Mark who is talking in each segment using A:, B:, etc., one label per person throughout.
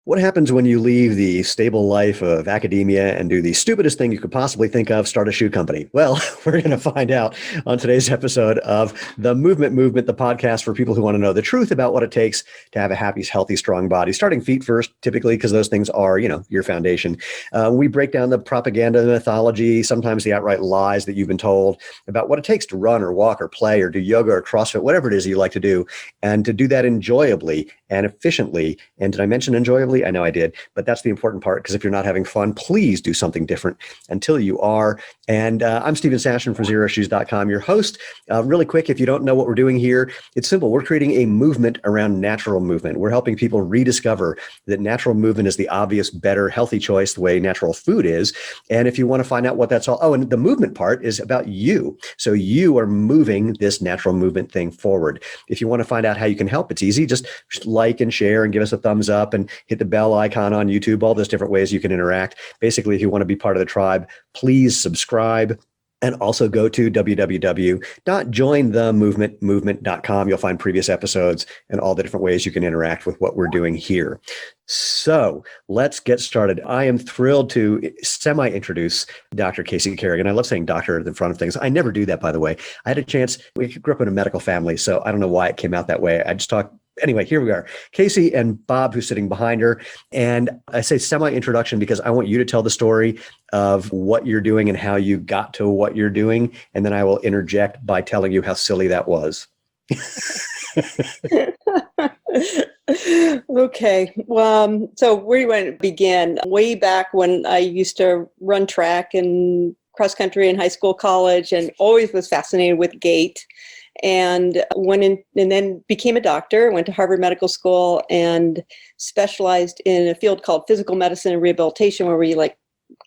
A: What happens when you leave the stable life of academia and do the stupidest thing you could possibly think of, start a shoe company? Well, we're going to find out on today's episode of The Movement, the podcast for people who want to know the truth about what it takes to have a happy, healthy, strong body. Starting feet first, typically, because those things are, your foundation. We break down the propaganda, the mythology, sometimes the outright lies that you've been told about what it takes to run or walk or play or do yoga or CrossFit, whatever it is you like to do, and to do that enjoyably and efficiently. And did I mention enjoyably? I know I did, but that's the important part, because if you're not having fun, please do something different until you are. And I'm Stephen Sashen from ZeroShoes.com, your host. Really quick, if you don't know what we're doing here, it's simple. We're creating a movement around natural movement. We're helping people rediscover that natural movement is the obvious, better, healthy choice, the way natural food is. And if you want to find out what that's all, and the movement part is about you. So you are moving this natural movement thing forward. If you want to find out how you can help, it's easy. Just like and share and give us a thumbs up and hit the bell icon on YouTube, all those different ways you can interact. Basically, if you want to be part of the tribe, please subscribe. And also go to www.jointhemovementmovement.com. You'll find previous episodes and all the different ways you can interact with what we're doing here. So let's get started. I am thrilled to semi-introduce Dr. Casey Kerrigan. I love saying doctor in front of things. I never do that, by the way. I had a chance. We grew up in a medical family, so I don't know why it came out that way. I just talk. Anyway, here we are. Casey and Bob, who's sitting behind her. And I say semi-introduction because I want you to tell the story of what you're doing and how you got to what you're doing. And then I will interject by telling you how silly that was.
B: Okay. Well, so where do you want to begin? Way back when I used to run track and cross country in high school, college, and always was fascinated with gait. And went in and then became a doctor, went to Harvard Medical School and specialized in a field called physical medicine and rehabilitation, where we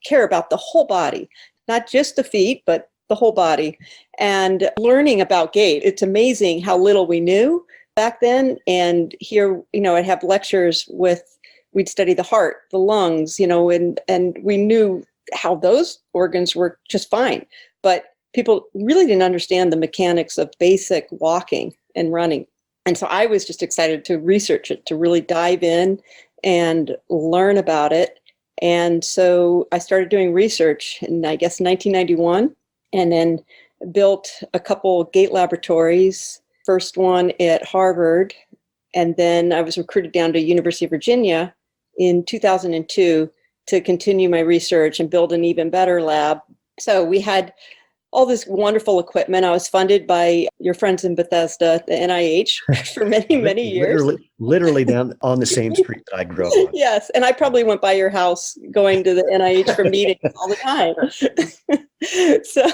B: care about the whole body, not just the feet, but the whole body. And learning about gait, it's amazing how little we knew back then. And here, I'd have lectures we'd study the heart, the lungs, and we knew how those organs were just fine. But people really didn't understand the mechanics of basic walking and running. And so I was just excited to research it, to really dive in and learn about it. And so I started doing research in, I guess, 1991, and then built a couple gait laboratories, first one at Harvard. And then I was recruited down to University of Virginia in 2002 to continue my research and build an even better lab. So we had all this wonderful equipment. I was funded by your friends in Bethesda, the N.I.H, for many, many years.
A: Literally down on the same street that I grew up on.
B: Yes, and I probably went by your house going to the N.I.H for meetings all the time. So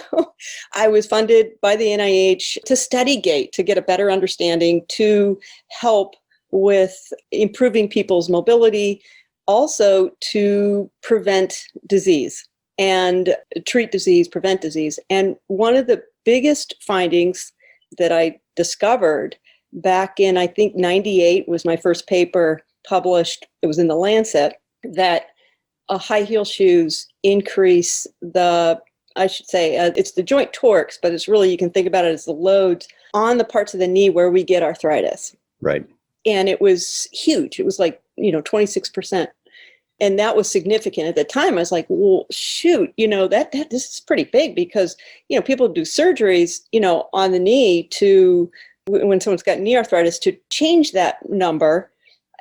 B: I was funded by the N.I.H to study gait, to get a better understanding, to help with improving people's mobility, also to prevent disease. And treat disease, prevent disease. And one of the biggest findings that I discovered back in, I think, 98 was my first paper published. It was in the Lancet, that high heel shoes increase it's the joint torques, but it's really, you can think about it as the loads on the parts of the knee where we get arthritis.
A: Right.
B: And it was huge. It was 26%. And that was significant. At the time, I was like, well, shoot, this is pretty big, because, people do surgeries, on the knee to, when someone's got knee arthritis, to change that number.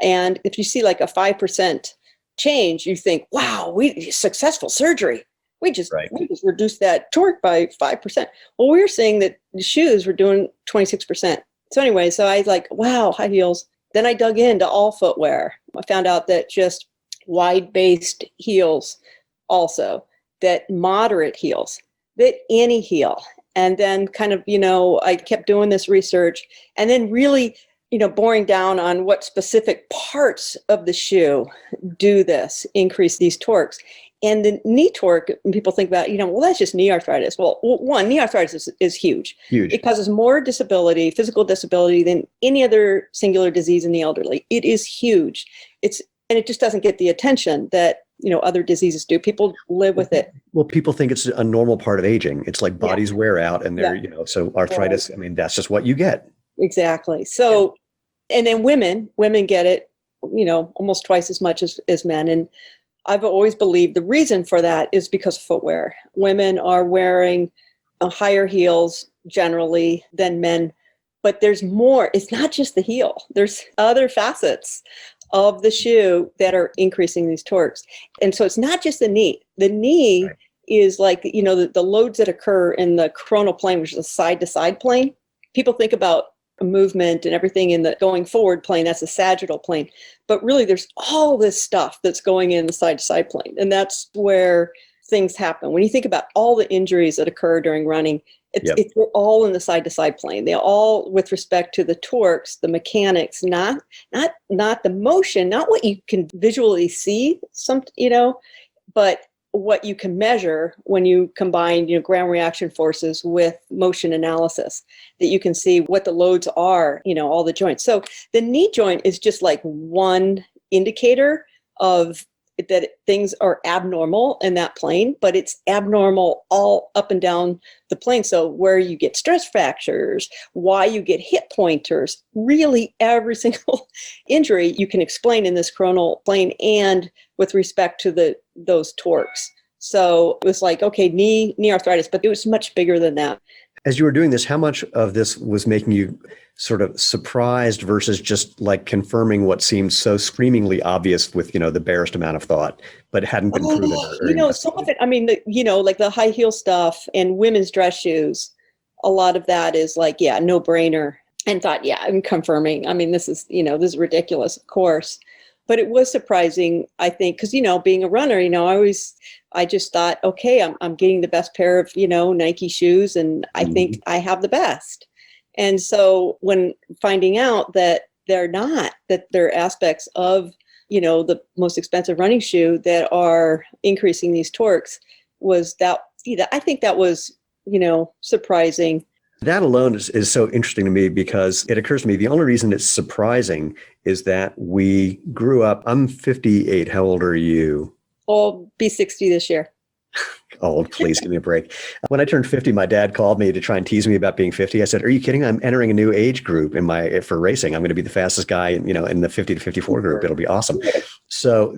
B: And if you see a 5% change, you think, wow, successful surgery. We just reduced that torque by 5%. Well, we were saying that the shoes were doing 26%. So anyway, so I was like, wow, high heels. Then I dug into all footwear. I found out that just wide-based heels also, that moderate heels, that any heel. And then kind of, I kept doing this research and then really, boring down on what specific parts of the shoe do this, increase these torques. And the knee torque, when people think about, well, that's just knee arthritis. Well, one, knee arthritis is huge.
A: Huge.
B: It causes more disability, physical disability, than any other singular disease in the elderly. It is huge. And it just doesn't get the attention that, other diseases do. People live with it.
A: Well, people think it's a normal part of aging. It's like bodies wear out and they're, so arthritis, that's just what you get.
B: Exactly. So, and then women get it almost twice as much as men. And I've always believed the reason for that is because of footwear. Women are wearing higher heels generally than men, but there's more. It's not just the heel. There's other facets of the shoe that are increasing these torques. And so it's not just the knee. The knee right. is like, the loads that occur in the coronal plane, which is a side-to-side plane. People think about movement and everything in the going forward plane, that's the sagittal plane. But really there's all this stuff that's going in the side-to-side plane. And that's where things happen. When you think about all the injuries that occur during running, it's all in the side-to-side plane. They all, with respect to the torques, the mechanics, not the motion, not what you can visually see, but what you can measure when you combine, ground reaction forces with motion analysis, that you can see what the loads are, all the joints. So the knee joint is just like one indicator of that things are abnormal in that plane, but it's abnormal all up and down the plane. So where you get stress fractures, why you get hip pointers, really every single injury you can explain in this coronal plane and with respect to those torques. So it was like, okay, knee arthritis, but it was much bigger than that.
A: As you were doing this, how much of this was making you sort of surprised versus just like confirming what seemed so screamingly obvious with, the barest amount of thought, but hadn't been proven?
B: Some of it, like the high heel stuff and women's dress shoes, a lot of that is like, no brainer. And thought, I'm confirming. This is ridiculous, of course. But it was surprising, I think, because, being a runner, I just thought, okay, I'm getting the best pair of, Nike shoes, and I think I have the best. And so when finding out that they're not, that there are aspects of, the most expensive running shoe that are increasing these torques, I think that was, surprising.
A: That alone is so interesting to me because it occurs to me the only reason it's surprising is that we grew up. I'm 58. How old are you?
B: I'll be 60 this year.
A: Old, please give me a break. When I turned 50, my dad called me to try and tease me about being 50. I said, "Are you kidding? I'm entering a new age group for racing. I'm going to be the fastest guy, in the 50 to 54 group. It'll be awesome." So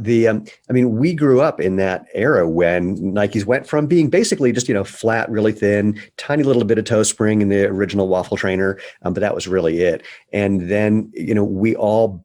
A: we grew up in that era when Nikes went from being basically just, flat, really thin, tiny little bit of toe spring in the original waffle trainer. But that was really it. And then, we all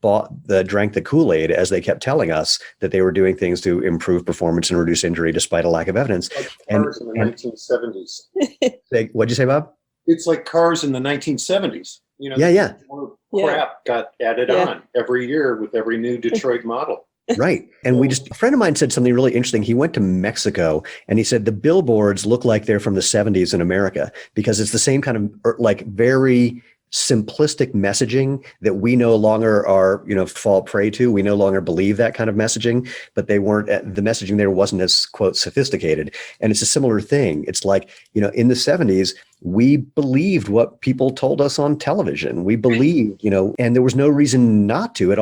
A: drank the Kool-Aid as they kept telling us that they were doing things to improve performance and reduce injury despite a lack of evidence.
C: Like cars in the 1970s.
A: What'd you say, Bob?
C: It's like cars in the 1970s. More crap got added on every year with every new Detroit model.
A: Right. And a friend of mine said something really interesting. He went to Mexico and he said the billboards look like they're from the 70s in America because it's the same kind of like very simplistic messaging that we no longer fall prey to. We no longer believe that kind of messaging, but the messaging there wasn't as, quote, sophisticated. And it's a similar thing. It's like, in the 70s, we believed what people told us on television. We believed, and there was no reason not to. It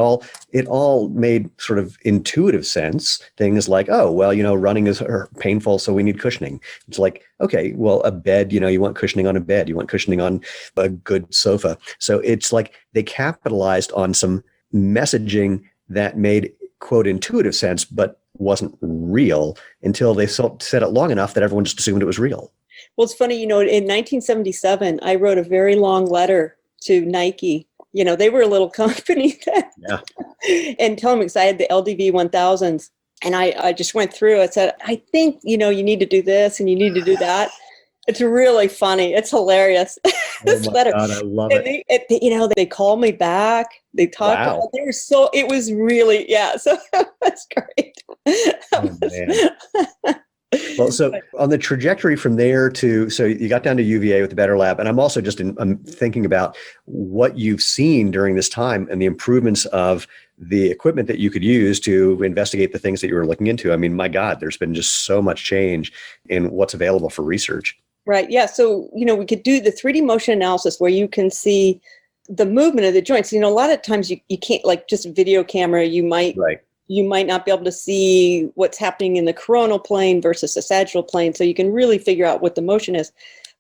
A: all made sort of intuitive sense. Things like, oh, well, running is painful, so we need cushioning. It's like, okay, well, a bed, you want cushioning on a bed. You want cushioning on a good sofa. So it's like they capitalized on some messaging that made, quote, intuitive sense, but wasn't real until they said it long enough that everyone just assumed it was real.
B: Well, it's funny, in 1977, I wrote a very long letter to Nike. They were a little company then. Yeah. And tell them, because I had the LDV 1000s. And I just went through, I said, I think, you need to do this and you need to do that. It's really funny. It's hilarious. This letter. God, I love it. They called me back. They talked about it. They were it was really, so that's great.
A: Oh, man. Well, so on the trajectory from there so you got down to UVA with the Better Lab, and I'm also I'm thinking about what you've seen during this time and the improvements of the equipment that you could use to investigate the things that you were looking into. I mean, my God, there's been just so much change in what's available for research.
B: Right. Yeah. So, we could do the 3D motion analysis where you can see the movement of the joints. A lot of times you can't, like just video camera, you might not be able to see what's happening in the coronal plane versus the sagittal plane. So you can really figure out what the motion is.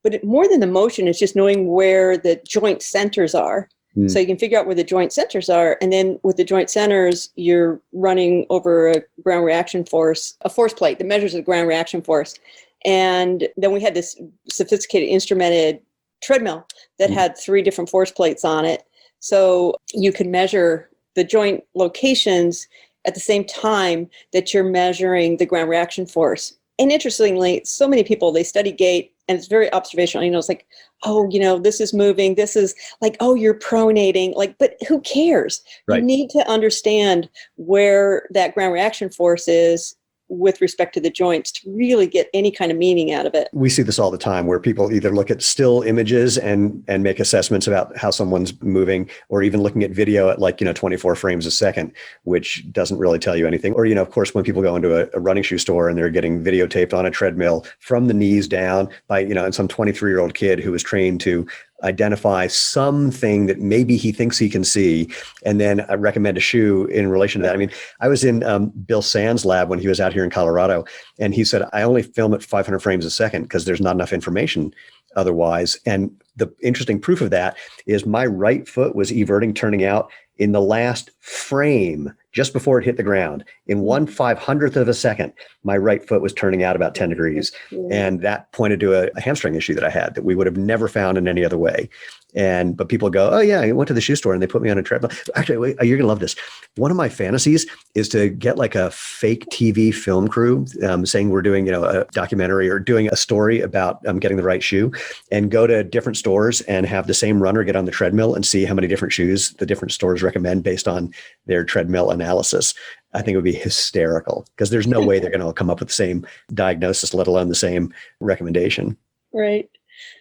B: But more than the motion, it's just knowing where the joint centers are. So you can figure out where the joint centers are. And then with the joint centers, you're running over a ground reaction force, a force plate that measures the ground reaction force. And then we had this sophisticated instrumented treadmill that had 3 different force plates on it. So you can measure the joint locations at the same time that you're measuring the ground reaction force. And interestingly, so many people, they study gait and it's very observational. It's like, oh, this is moving. This is like, oh, you're pronating. Like, but who cares? Right. You need to understand where that ground reaction force is with respect to the joints to really get any kind of meaning out of it.
A: We see this all the time where people either look at still images and make assessments about how someone's moving, or even looking at video at 24 frames a second, which doesn't really tell you anything. Or, of course, when people go into a running shoe store and they're getting videotaped on a treadmill from the knees down by, and some 23-year-old kid who was trained to identify something that maybe he thinks he can see, and then I recommend a shoe in relation to that. I mean, I was in Bill Sand's lab when he was out here in Colorado, and he said, I only film at 500 frames a second because there's not enough information otherwise. And the interesting proof of that is my right foot was everting, turning out in the last frame, just before it hit the ground. In 1/500th of a second, my right foot was turning out about 10 degrees. And that pointed to a hamstring issue that I had that we would have never found in any other way. But people go, oh yeah, I went to the shoe store and they put me on a treadmill. Actually, wait, you're going to love this. One of my fantasies is to get like a fake TV film crew saying we're doing, a documentary or doing a story about getting the right shoe, and go to different stores and have the same runner get on the treadmill and see how many different shoes the different stores recommend based on their treadmill analysis. I think it would be hysterical because there's no way they're going to come up with the same diagnosis, let alone the same recommendation.
B: Right.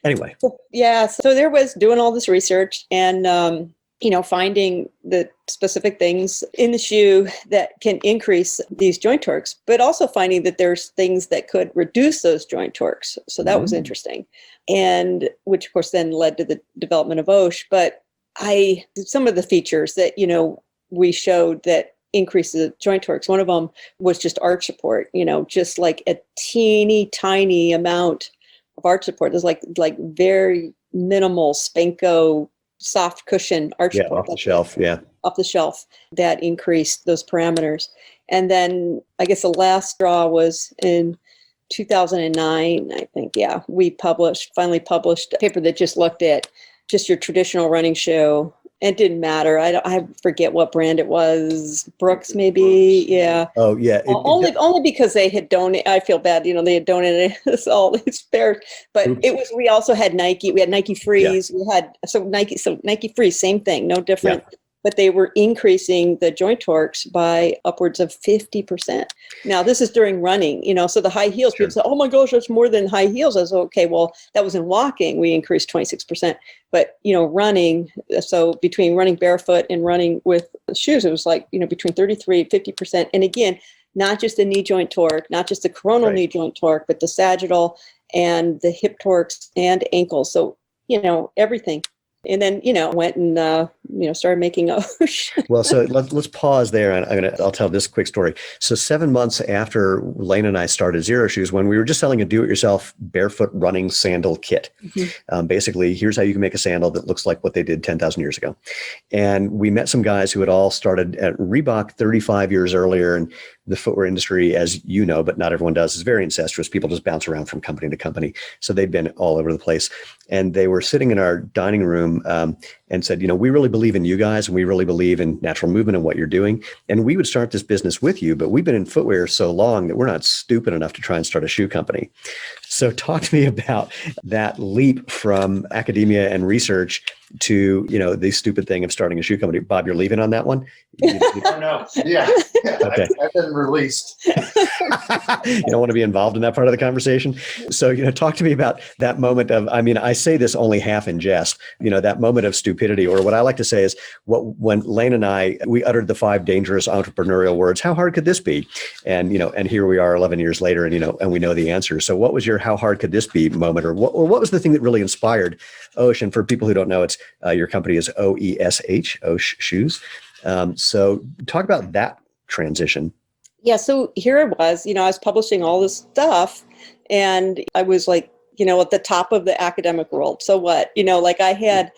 A: Anyway.
B: Yeah. So there was doing all this research and, finding the specific things in the shoe that can increase these joint torques, but also finding that there's things that could reduce those joint torques. So that was interesting. And which of course then led to the development of OESH. But some of the features that, we showed that increases the joint torques. One of them was just arch support, just like a teeny tiny amount of arch support. There's like very minimal Spanko soft cushion arch support.
A: Off the shelf. Yeah.
B: Off the shelf that increased those parameters. And then I guess the last straw was in 2009, I think. Yeah. We finally published a paper that just looked at just your traditional running shoe. It didn't matter. I forget what brand it was. Brooks, maybe. Yeah.
A: Oh, yeah.
B: Only because they had donated. I feel bad. They had donated us all these pairs. But it was. We also had Nike. We had Nike Frees. Yeah. We had Nike Frees. Same thing. No different. Yeah. But they were increasing the joint torques by upwards of 50%. Now, this is during running, so the high heels, people say, oh my gosh, that's more than high heels. I was okay, well, that was in walking. We increased 26%. But, running, so between running barefoot and running with shoes, it was like, between 33 and 50%. And again, not just the knee joint torque, not just the coronal knee joint torque, but the sagittal and the hip torques and ankles. So, everything. And then, went and, started making OESH.
A: Well, so let's pause there. And I'll tell this quick story. So 7 months after Lane and I started Zero Shoes, when we were just selling a do-it-yourself barefoot running sandal kit, basically, here's how you can make a sandal that looks like what they did 10,000 years ago. And we met some guys who had all started at Reebok 35 years earlier. And the footwear industry, as you know, but not everyone does, is very incestuous. People just bounce around from company to company. So they've been all over the place. And they were sitting in our dining room and said, we really believe in you guys, and we really believe in natural movement and what you're doing. And we would start this business with you, but we've been in footwear so long that we're not stupid enough to try and start a shoe company. So talk to me about that leap from academia and research to, the stupid thing of starting a shoe company. Bob, you're leaving on that one?
C: No. Yeah. Okay. I've been released.
A: You don't want to be involved in that part of the conversation. So, talk to me about that moment of, I say this only half in jest, that moment of stupidity, or what I like to say is when Lane and we uttered the 5 dangerous entrepreneurial words, how hard could this be? And, and here we are 11 years later and, and we know the answer. So what was your, how hard could this be moment, or what was the thing that really inspired OESH? And for people who don't know, it's your company is OESH, OESH Shoes. So talk about that transition.
B: Yeah. So here I was, I was publishing all this stuff and I was like, at the top of the academic world. So what, I had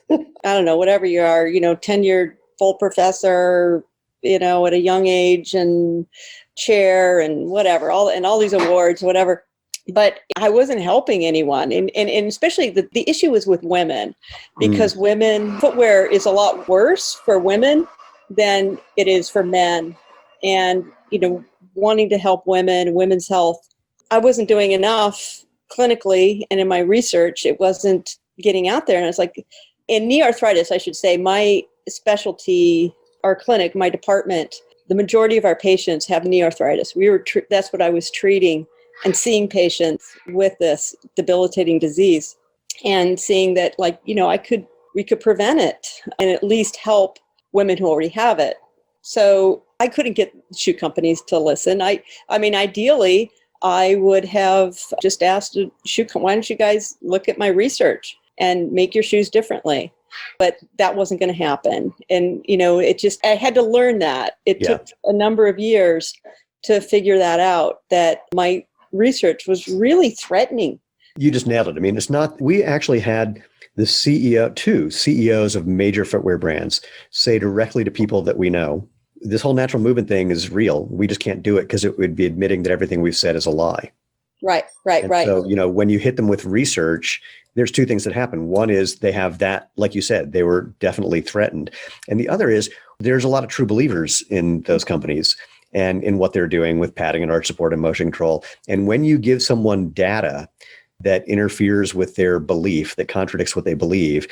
B: I don't know, whatever you are, tenured full professor, at a young age and chair and whatever, all these awards, whatever. But I wasn't helping anyone. And especially the issue was with women, because women, footwear is a lot worse for women than it is for men. And, wanting to help women's health, I wasn't doing enough clinically. And in my research, it wasn't getting out there. And I was like, in knee arthritis, I should say, my specialty, our clinic, my department, the majority of our patients have knee arthritis. That's what I was treating, and seeing patients with this debilitating disease, and seeing that, we could prevent it and at least help women who already have it. So I couldn't get shoe companies to listen. I mean, ideally, I would have just asked why don't you guys look at my research and make your shoes differently? But that wasn't going to happen. And, I had to learn that. It took a number of years to figure that out, that my research was really threatening.
A: You just nailed it. I mean, we actually had the two CEOs of major footwear brands say directly to people that we know, this whole natural movement thing is real. We just can't do it because it would be admitting that everything we've said is a lie.
B: Right.
A: So, when you hit them with research, there's two things that happen. One is they have that, like you said, they were definitely threatened. And the other is there's a lot of true believers in those companies and in what they're doing with padding and arch support and motion control. And when you give someone data that interferes with their belief, that contradicts what they believe,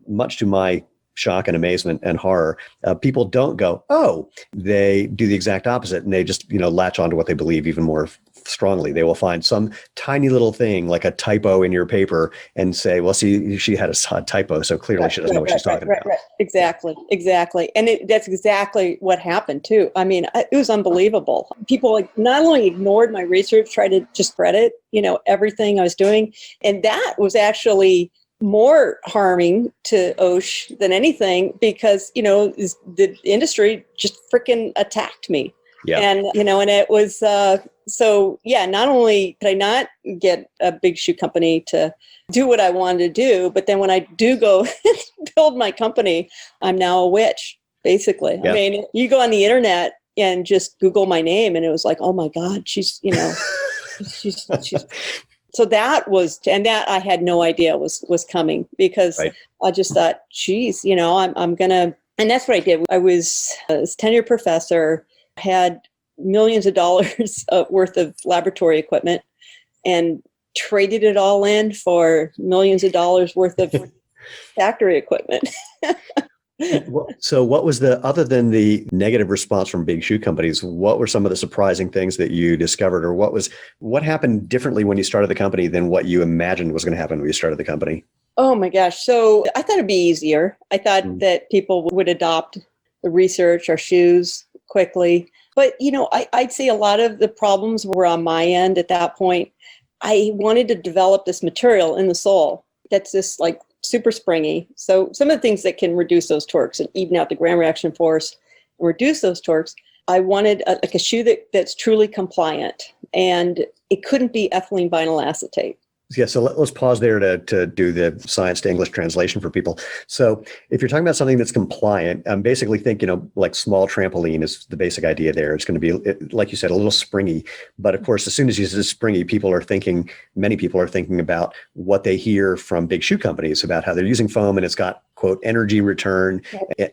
A: much to my shock and amazement and horror, people don't go, oh, they do the exact opposite. And they just, latch onto what they believe even more strongly. They will find some tiny little thing like a typo in your paper and say, well, see, she had a typo, so clearly she doesn't know what she's talking about.
B: Exactly. And that's exactly what happened too. I mean, it was unbelievable. People not only ignored my research, tried to discredit, everything I was doing. And that was actually more harming to OESH than anything, because, the industry just freaking attacked me. Yeah. And, and it was, not only could I not get a big shoe company to do what I wanted to do, but then when I do go build my company, I'm now a witch, basically. Yeah. I mean, you go on the internet and just Google my name and it was like, oh my God, she's she's so that I had no idea was coming, because I just thought, geez, I'm gonna, and that's what I did. I was a tenured professor, had millions of dollars worth of laboratory equipment, and traded it all in for millions of dollars worth of factory equipment.
A: So what was other than the negative response from big shoe companies, what were some of the surprising things that you discovered, or what happened differently when you started the company than what you imagined was going to happen when you started the company?
B: Oh my gosh. So I thought it'd be easier. I thought that people would adopt the research, our shoes quickly. But, I'd say a lot of the problems were on my end at that point. I wanted to develop this material in the sole that's just super springy. So some of the things that can reduce those torques and even out the ground reaction force and reduce those torques, I wanted a shoe that's truly compliant, and it couldn't be ethylene vinyl acetate.
A: Yeah, so let's pause there to do the science to English translation for people. So if you're talking about something that's compliant, basically think, like small trampoline is the basic idea there. It's going to be, like you said, a little springy. But of course, as soon as you say springy, many people are thinking about what they hear from big shoe companies about how they're using foam and it's got, quote, energy return,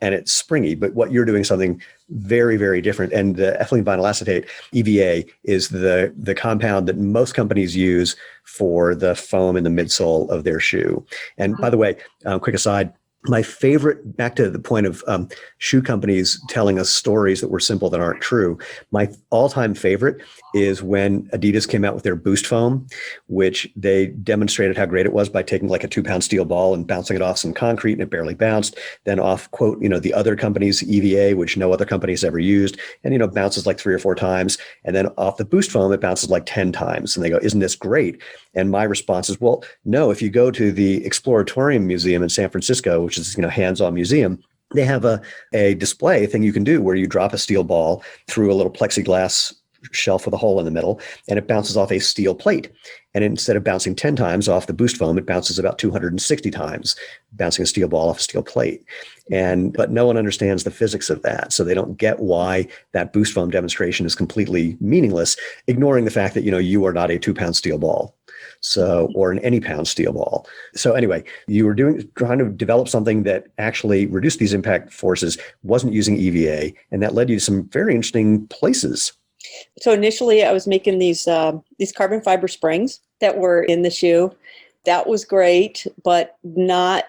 A: and it's springy. But what you're doing something very, very different. And the ethylene vinyl acetate, EVA, is the compound that most companies use for the foam in the midsole of their shoe. And by the way, quick aside, my favorite, back to the point of shoe companies telling us stories that were simple that aren't true, my all-time favorite is when Adidas came out with their Boost foam, which they demonstrated how great it was by taking like a 2-pound steel ball and bouncing it off some concrete, and it barely bounced. Then off, quote, the other company's EVA, which no other company's ever used, and, bounces like 3 or 4 times. And then off the Boost foam, it bounces like 10 times. And they go, isn't this great? And my response is, well, no, if you go to the Exploratorium Museum in San Francisco, which is, hands-on museum, they have a display thing you can do where you drop a steel ball through a little plexiglass shelf with a hole in the middle, and it bounces off a steel plate. And instead of bouncing 10 times off the boost foam, it bounces about 260 times, bouncing a steel ball off a steel plate. But no one understands the physics of that. So they don't get why that boost foam demonstration is completely meaningless, ignoring the fact that, you are not a 2-pound steel ball. So, or an any pound steel ball. So anyway, you were trying to develop something that actually reduced these impact forces, wasn't using EVA, and that led you to some very interesting places.
B: So initially I was making these carbon fiber springs that were in the shoe. That was great, but I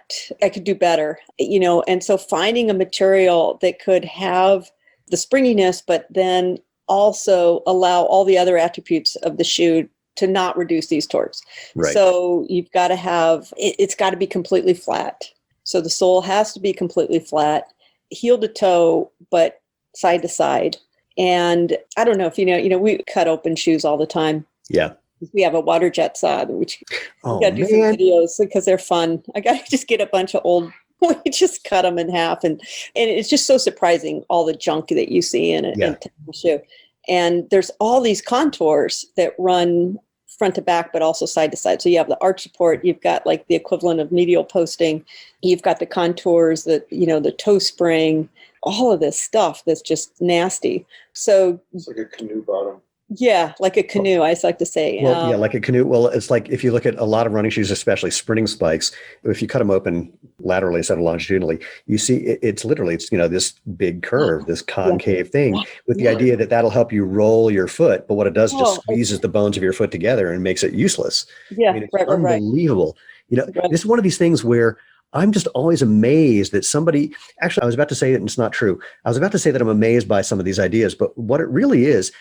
B: could do better, and so finding a material that could have the springiness, but then also allow all the other attributes of the shoe to not reduce these torques. Right. So you've got to have, it's got to be completely flat. So the sole has to be completely flat, heel to toe, but side to side. And I don't know if we cut open shoes all the time. Yeah. We have a Waterjet saw, which we got to do some videos because they're fun. I got to just get a bunch of old, we just cut them in half. And it's just so surprising, all the junk that you see in a typical shoe. And there's all these contours that run front to back, but also side to side. So you have the arch support, you've got like the equivalent of medial posting, you've got the contours, the toe spring, all of this stuff that's just nasty. So
C: it's like a canoe bottom.
B: Yeah, like a canoe, I like to say.
A: Well, like a canoe. Well, it's like if you look at a lot of running shoes, especially sprinting spikes, if you cut them open laterally instead of longitudinally, you see it's literally, this big curve, this concave thing with the idea that that'll help you roll your foot. But what it does is just squeezes the bones of your foot together and makes it useless.
B: Yeah,
A: it's unbelievable. This is one of these things where I'm just always amazed that actually, I was about to say it and it's not true. I was about to say that I'm amazed by some of these ideas, but what it really is,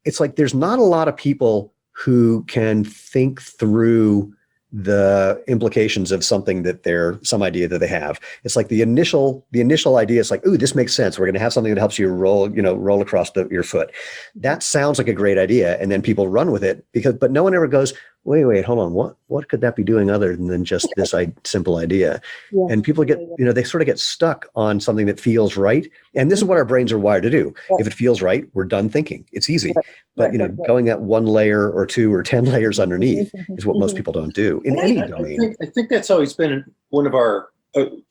A: it's like there's not a lot of people who can think through the implications of some idea that they have. It's like the initial idea is like, ooh, this makes sense. We're going to have something that helps you roll across your foot. That sounds like a great idea. And then people run with it but no one ever goes, wait, hold on. What could that be doing other than just this simple idea? Yeah. And people get, they sort of get stuck on something that feels right. And this is what our brains are wired to do. Right. If it feels right, we're done thinking. It's easy. Right. But, going at 1 layer or 2 or 10 layers underneath is what most people don't do in any domain.
C: I think that's always been one of our,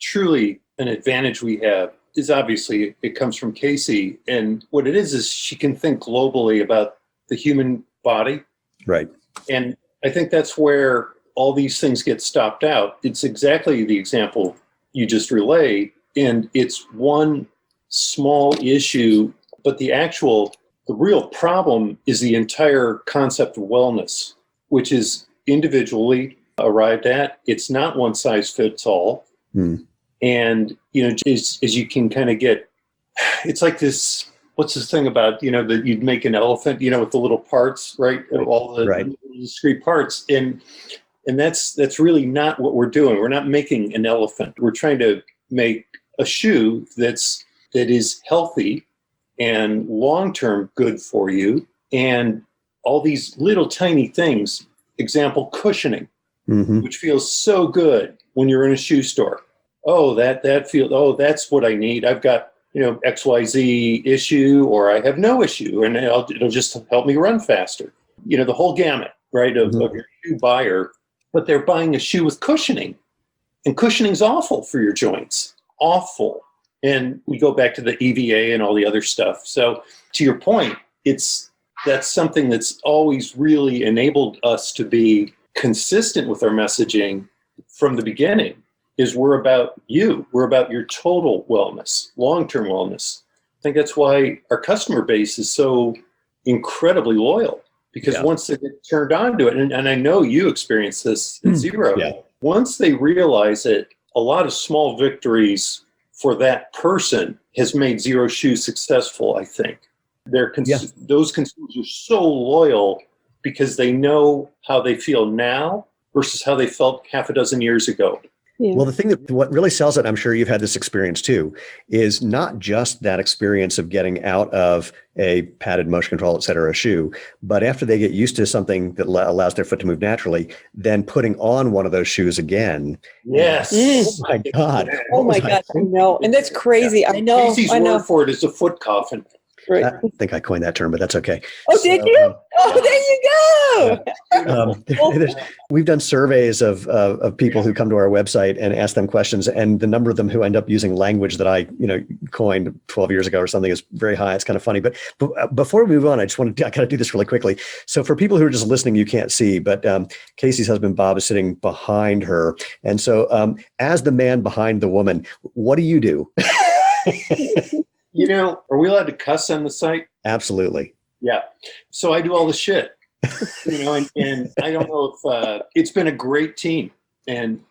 C: truly an advantage we have is obviously it comes from Casey. And what it is she can think globally about the human body.
A: Right.
C: And I think that's where all these things get stopped out. It's exactly the example you just relayed, and it's one small issue, but the real problem is the entire concept of wellness, which is individually arrived at. It's not one size fits all. And, as you can kind of get, it's like this, what's this thing about, that you'd make an elephant, with the little parts, right? All the discrete parts. And that's really not what we're doing. We're not making an elephant. We're trying to make a shoe that is healthy and long-term good for you. And all these little tiny things, example, cushioning, which feels so good when you're in a shoe store. Oh, that's what I need. I've got, XYZ issue, or I have no issue, and it'll just help me run faster. The whole gamut, right, of your shoe buyer. But they're buying a shoe with cushioning, and cushioning's awful for your joints. Awful. And we go back to the EVA and all the other stuff. So to your point, that's something that's always really enabled us to be consistent with our messaging from the beginning. Is we're about you. We're about your total wellness, long-term wellness. I think that's why our customer base is so incredibly loyal, because once they get turned on to it, and I know you experience this at Zero, once they realize it, a lot of small victories for that person has made Zero Shoes successful, I think. Those consumers are so loyal because they know how they feel now versus how they felt half a dozen years ago.
A: Yeah. Well, the thing what really sells it, I'm sure you've had this experience too, is not just that experience of getting out of a padded motion control, et cetera, shoe, but after they get used to something that allows their foot to move naturally, then putting on one of those shoes again.
C: Yes.
A: Oh my God.
B: Oh my God. I know. And that's crazy. I know.
C: Casey's word for it is a foot coffin.
B: Right.
A: I think I coined that term, but that's okay.
B: Oh, did you? Oh, there you go.
A: We've done surveys of people who come to our website and ask them questions, and the number of them who end up using language that I coined 12 years ago or something is very high. It's kind of funny. But before we move on, I got to do this really quickly. So for people who are just listening, you can't see, but Casey's husband Bob is sitting behind her, and so as the man behind the woman, what do you do?
C: Are we allowed to cuss on the site?
A: Absolutely.
C: Yeah. So I do all the shit, and I don't know if it's been a great team. And,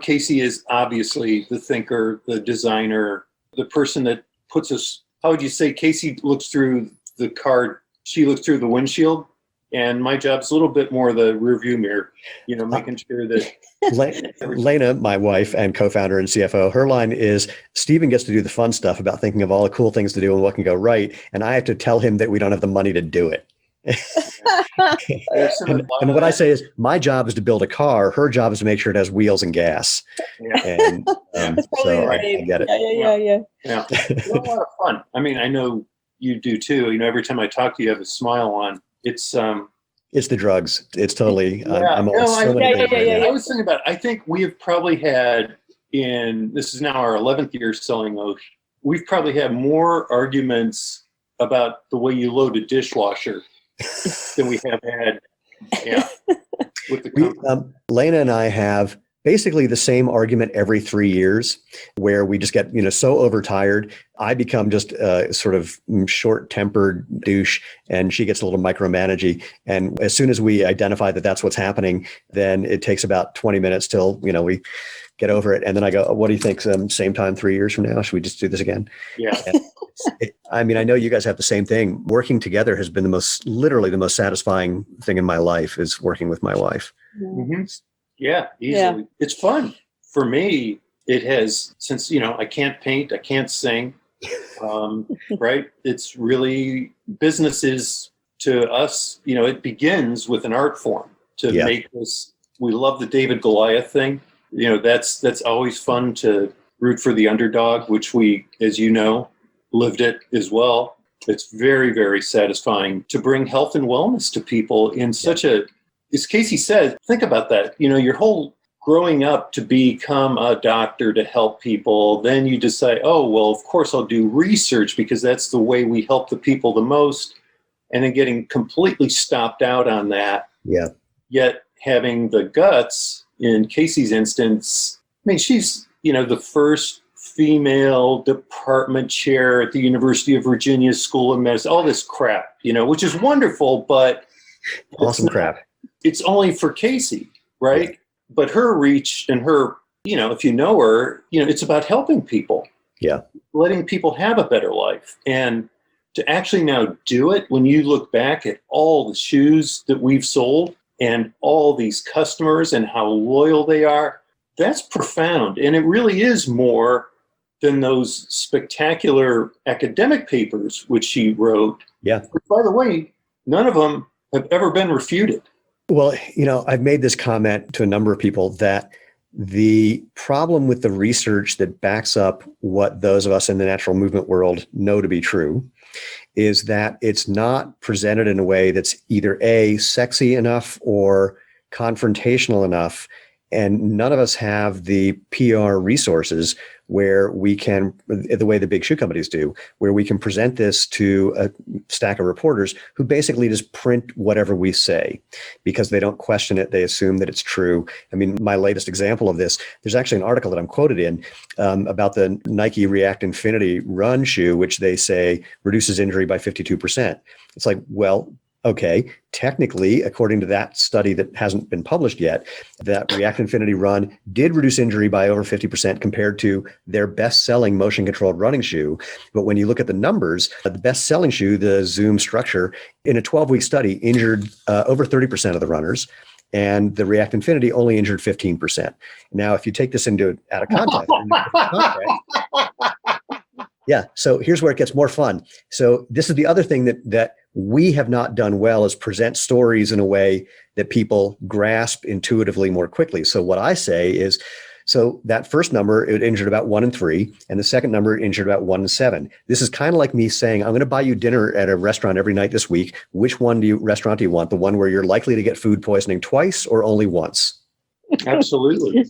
C: Casey is obviously the thinker, the designer, the person that puts us, how would you say, Casey looks through the car, she looks through the windshield. And my job's a little bit more the rearview mirror, making sure that.
A: Lena, my wife and co-founder and CFO, her line is, Stephen gets to do the fun stuff about thinking of all the cool things to do and what can go right. And I have to tell him that we don't have the money to do it. and what I say is, my job is to build a car. Her job is to make sure it has wheels and gas.
C: Yeah.
A: And so I get it.
C: Yeah. It's a lot of fun. I mean, I know you do too. Every time I talk to you, you have a smile on. It's
A: the drugs. It's totally.
C: I was thinking about it. I think we have probably had this is now our 11th year selling OESH. We've probably had more arguments about the way you load a dishwasher than we have had. Yeah. With the company.
A: Lena and I have basically the same argument every 3 years, where we just get, so overtired. I become just a sort of short-tempered douche, and she gets a little micromanagey. And as soon as we identify that that's what's happening, then it takes about 20 minutes till, we get over it. And then I go, what do you think? Same time 3 years from now? Should we just do this again?
C: Yeah.
A: I know you guys have the same thing. Working together has been literally the most satisfying thing in my life, is working with my wife.
C: Mm-hmm. Yeah, easily. Yeah. It's fun. For me, it has, since, I can't paint, I can't sing, right? It's really, business is, to us, it begins with an art form to make us, we love the David Goliath thing. That's always fun to root for the underdog, which we, as you know, lived it as well. It's very, very satisfying to bring health and wellness to people in such a, as Casey said, think about that. Your whole growing up to become a doctor to help people, then you decide, oh, well, of course I'll do research because that's the way we help the people the most. And then getting completely stopped out on that. Yeah. Yet having the guts, in Casey's instance, she's, the first female department chair at the University of Virginia School of Medicine, all this crap, which is wonderful, but
A: awesome crap.
C: It's only for Casey, right? Yeah. But her reach and her, if you know her, it's about helping people. Yeah. Letting people have a better life. And to actually now do it, when you look back at all the shoes that we've sold and all these customers and how loyal they are, that's profound. And it really is more than those spectacular academic papers which she wrote. Yeah. Which, by the way, none of them have ever been refuted.
A: Well, I've made this comment to a number of people that the problem with the research that backs up what those of us in the natural movement world know to be true is that it's not presented in a way that's either A, sexy enough or confrontational enough. And none of us have the PR resources where we can, the way the big shoe companies do, where we can present this to a stack of reporters who basically just print whatever we say because they don't question it. They assume that it's true. My latest example of this, there's actually an article that I'm quoted in about the Nike React Infinity run shoe, which they say reduces injury by 52%. It's like, well, okay, technically, according to that study that hasn't been published yet, that React Infinity Run did reduce injury by over 50% compared to their best-selling motion-controlled running shoe. But when you look at the numbers, the best-selling shoe, the Zoom Structure, in a 12-week study, injured over 30% of the runners, and the React Infinity only injured 15%. Now, if you take this out of context, yeah, so here's where it gets more fun. So this is the other thing that we have not done well, is present stories in a way that people grasp intuitively more quickly. So what I say is, So that first number, it injured about 1 in 3, and the second number injured about 1 in 7. This is kind of like me saying, I'm going to buy you dinner at a restaurant every night this week. Which restaurant do you want? The one where you're likely to get food poisoning twice or only once?
C: Absolutely.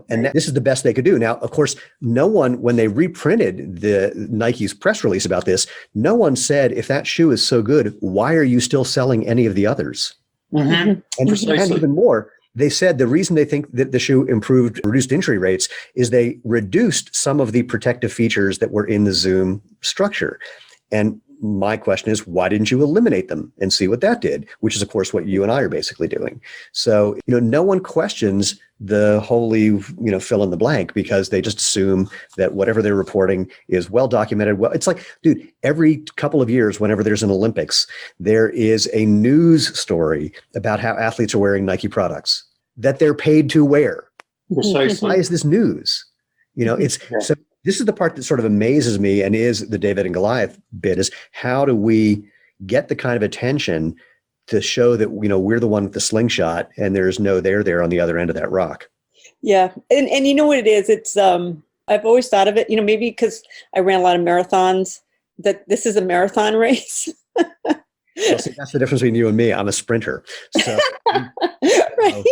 A: And this is the best they could do. Now, of course, no one, when they reprinted the Nike's press release about this, no one said, if that shoe is so good, why are you still selling any of the others?
C: Mm-hmm.
A: And even more, they said the reason they think that the shoe reduced injury rates is they reduced some of the protective features that were in the Zoom structure. And my question is, why didn't you eliminate them and see what that did? Which is, of course, what you and I are basically doing. So, no one questions the holy, fill in the blank, because they just assume that whatever they're reporting is well documented. Well, it's like, dude, every couple of years, whenever there's an Olympics, there is a news story about how athletes are wearing Nike products that they're paid to wear.
C: Precisely.
A: Why is this news? So this is the part that sort of amazes me, and is the David and Goliath bit, is how do we get the kind of attention to show that, we're the one with the slingshot and there's no there on the other end of that rock.
B: Yeah. And you know what it is? It's, I've always thought of it, maybe because I ran a lot of marathons, that this is a marathon race.
A: Well, see, that's the difference between you and me. I'm a sprinter. So,
B: Right.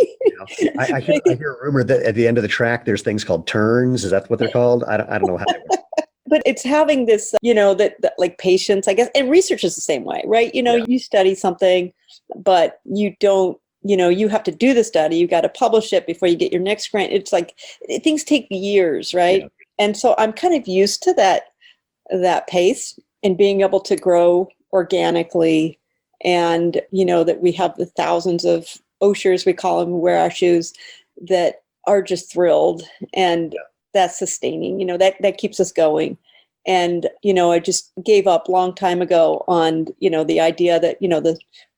A: I hear a rumor that at the end of the track, there's things called turns. Is that what they're called? I don't know how they work.
B: But it's having this, that like patience, I guess, and research is the same way, right? You study something, but you don't, you have to do the study. You got to publish it before you get your next grant. It's like things take years, right? Yeah. And so I'm kind of used to that pace and being able to grow organically, and that we have the thousands of OESHers, we call them, who wear our shoes, that are just thrilled, and that's sustaining, that keeps us going. And, I just gave up a long time ago on, the idea that,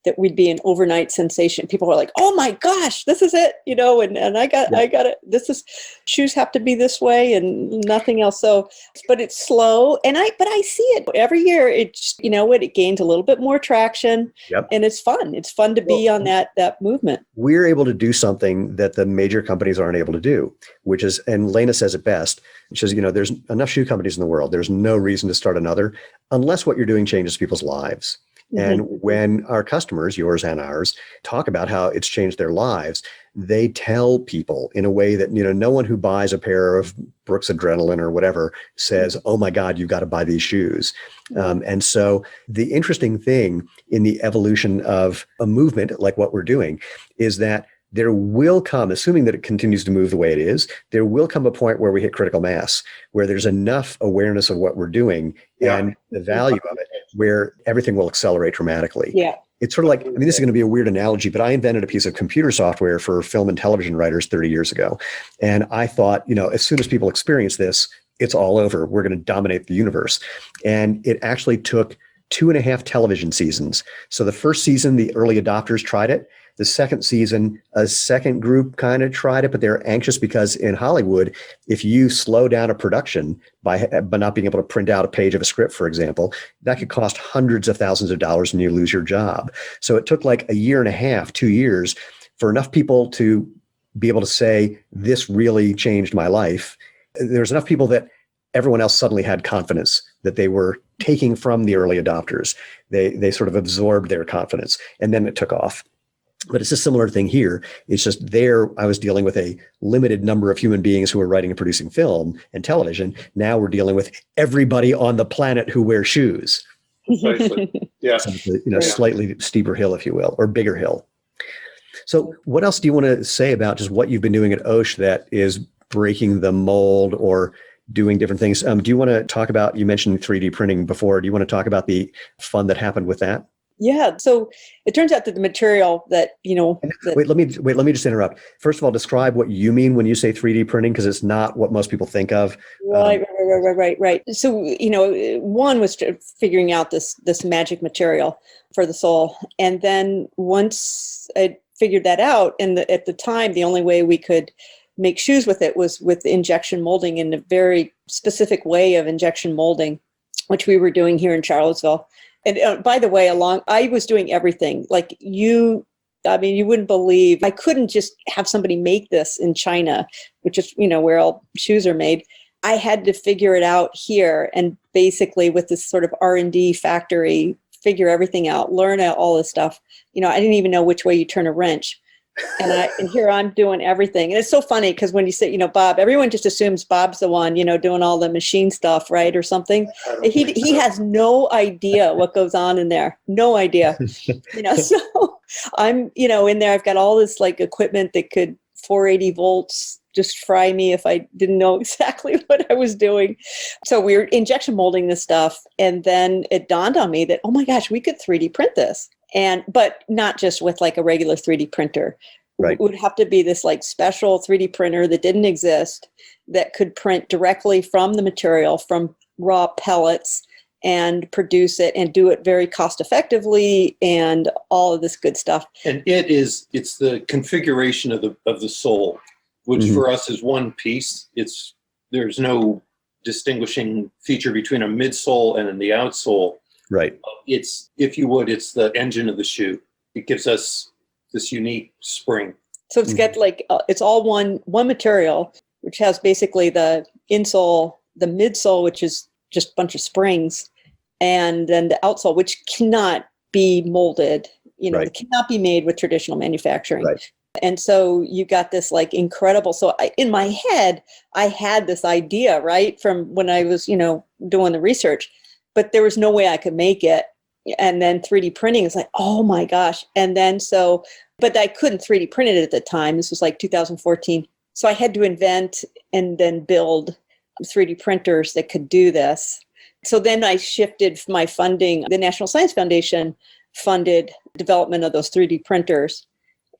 B: that we'd be an overnight sensation. People were like, oh my gosh, this is it, and I got it. Shoes have to be this way and nothing else. So, but it's slow. But I see it every year. It's, it gains a little bit more traction.
A: Yep.
B: And it's fun. It's fun to be on that movement.
A: We're able to do something that the major companies aren't able to do, which is, and Lena says it best, she says, there's enough shoe companies in the world. There's no reason to start another unless what you're doing changes people's lives. And when our customers, yours and ours, talk about how it's changed their lives, they tell people in a way that, no one who buys a pair of Brooks Adrenaline or whatever says, oh my God, you've got to buy these shoes. And so the interesting thing in the evolution of a movement like what we're doing is that there will come, assuming that it continues to move the way it is, there will come a point where we hit critical mass, where there's enough awareness of what we're doing and the value of it, where everything will accelerate dramatically.
B: Yeah.
A: It's sort of like, this is going to be a weird analogy, but I invented a piece of computer software for film and television writers 30 years ago. And I thought, as soon as people experience this, it's all over. We're going to dominate the universe. And it actually took 2.5 television seasons. So the first season, the early adopters tried it. The second season, a second group kind of tried it, but they're anxious because in Hollywood, if you slow down a production by not being able to print out a page of a script, for example, that could cost hundreds of thousands of dollars and you lose your job. So it took like 1.5 years, 2 years for enough people to be able to say, this really changed my life. There's enough people that everyone else suddenly had confidence that they were taking from the early adopters. They sort of absorbed their confidence, and then it took off. But it's a similar thing here. It's just I was dealing with a limited number of human beings who are writing and producing film and television. Now we're dealing with everybody on the planet who wears shoes.
C: Precisely. Yeah.
A: So it's slightly steeper hill, if you will, or bigger hill. So what else do you want to say about just what you've been doing at OESH that is breaking the mold or doing different things? Do you want to talk about, you mentioned 3D printing before. Do you want to talk about the fun that happened with that?
B: Yeah. So it turns out that the material that,
A: Wait, let me just interrupt. First of all, describe what you mean when you say 3D printing, because it's not what most people think of.
B: Right. So, one was figuring out this magic material for the sole. And then once I figured that out, and at the time, the only way we could make shoes with it was with injection molding, in a very specific way of injection molding, which we were doing here in Charlottesville. And by the way, I was doing everything. Like, you I mean, you wouldn't believe, I couldn't just have somebody make this in China, which is, where all shoes are made. I had to figure it out here, and basically with this sort of R&D factory, figure everything out, learn out all this stuff. I didn't even know which way you turn a wrench. And here I'm doing everything. And it's so funny because when you say, Bob, everyone just assumes Bob's the one, doing all the machine stuff, right? Or something. He has no idea what goes on in there. No idea. So I'm, in there, I've got all this like equipment that could 480 volts just fry me if I didn't know exactly what I was doing. So we were injection molding this stuff. And then it dawned on me that, oh my gosh, we could 3D print this. But not just with like a regular 3D printer.
A: Right.
B: It would have to be this like special 3D printer that didn't exist that could print directly from the material, from raw pellets, and produce it and do it very cost effectively and all of this good stuff.
C: And it's the configuration of the sole, which for us is one piece. There's no distinguishing feature between a midsole and the outsole.
A: Right.
C: It's, if you would, it's the engine of the shoe. It gives us this unique spring.
B: So it's got like, it's all one material, which has basically the insole, the midsole, which is just a bunch of springs, and then the outsole, which cannot be molded, it cannot be made with traditional manufacturing.
A: Right.
B: And so you got this like incredible. So in my head, I had this idea, right, from when I was, doing the research, but there was no way I could make it. And then 3D printing is like, oh my gosh. And then but I couldn't 3D print it at the time. This was like 2014. So I had to invent and then build 3D printers that could do this. So then I shifted my funding. The National Science Foundation funded development of those 3D printers.